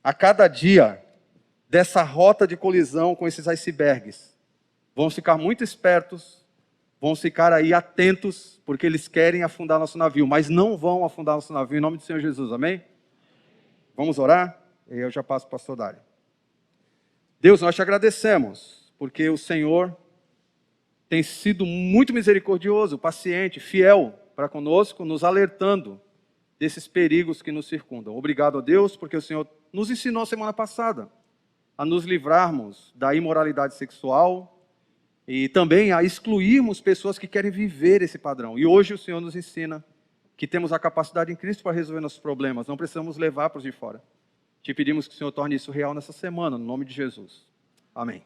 A: a cada dia dessa rota de colisão com esses icebergs. Vamos ficar muito espertos, vamos ficar aí atentos, porque eles querem afundar nosso navio, mas não vão afundar nosso navio, em nome do Senhor Jesus, amém? Vamos orar? E eu já passo para o pastor Dário. Deus, nós te agradecemos, porque o Senhor tem sido muito misericordioso, paciente, fiel para conosco, nos alertando desses perigos que nos circundam. Obrigado a Deus, porque o Senhor nos ensinou semana passada a nos livrarmos da imoralidade sexual e também a excluirmos pessoas que querem viver esse padrão. E hoje o Senhor nos ensina que temos a capacidade em Cristo para resolver nossos problemas, não precisamos levar para os de fora. Te pedimos que o Senhor torne isso real nessa semana, no nome de Jesus. Amém.